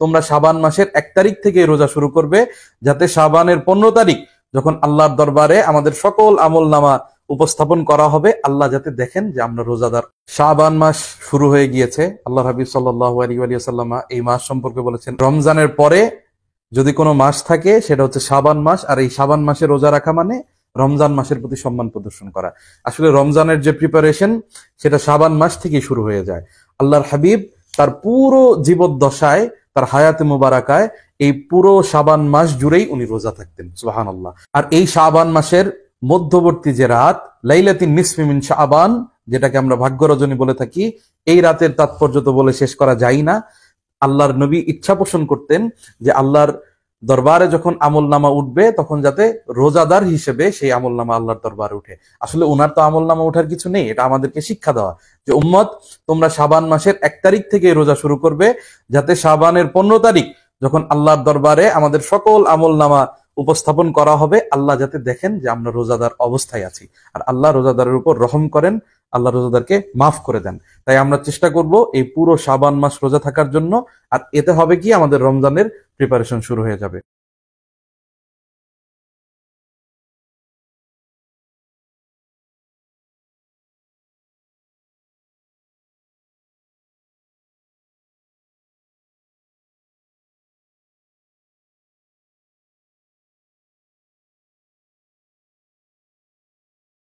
তোমরা শাবান মাসের 1 তারিখ থেকে রোজা শুরু করবে, যাতে শাবানের 15 তারিখ যখন আল্লাহর দরবারে আমাদের সকল আমলনামা উপস্থাপন করা হবে, আল্লাহ যাতে দেখেন যে আমরা রোজাদার। শাবান মাস শুরু হয়ে গিয়েছে। আল্লাহ হাবিব সাল্লাল্লাহু আলাইহি ওয়াসাল্লাম এই মাস সম্পর্কে বলেছেন, রমজানের পরে যদি কোনো মাস থাকে সেটা হচ্ছে শাবান মাস। আর এই শাবান মাসে রোজা রাখা মানে রমজান মাসের প্রতি সম্মান প্রদর্শন করা। আসলে রমজানের যে প্রিপারেশন সেটা শাবান মাস থেকেই শুরু হয়ে যায়। আল্লাহর হাবিব তার পুরো জীবদ্দশায়, তার হায়াতে মুবারাকায় এই পুরো শাবান মাস জুড়েই উনি রোজা থাকতেন, সুবহানাল্লাহ। আর এই শাবান মাসের মধ্যবর্তী যে রাত, লাইলাতুন নিসফি মিন শাবান, যেটাকে আমরা ভাগ্য রজনী বলে থাকি, এই রাতের তাৎপর্য তো বলে শেষ করা যায় না। আল্লাহর নবী ইচ্ছা পোষণ করতেন যে আল্লাহর দরবারে যখন আমল নামা উঠবে তখন যাতে রোজাদার হিসেবে সেই আমল নামা আল্লাহর দরবারে উঠে। আসলে ওনার তো আমল নামা উঠার কিছু নেই, এটা আমাদেরকে শিক্ষা দেওয়া যে উম্মত, তোমরা শাবান মাসের 1 তারিখ থেকে রোজা শুরু করবে, যাতে শাবানের 15 তারিখ যখন আল্লাহর দরবারে আমাদের সকল আমল নামা উপস্থাপন করা হবে, আল্লাহ যাতে দেখেন যে আমরা রোজাদার অবস্থায় আছি। আর আল্লাহ রোজাদারের উপর রহম করেন, আল্লাহ রোজাদারকে মাফ করে দেন। তাই আমরা চেষ্টা করব এই পুরো শাবান মাস রোজা থাকার জন্য। আর এতে হবে কি, আমাদের রমজানের প্রিপারেশন শুরু হয়ে যাবে।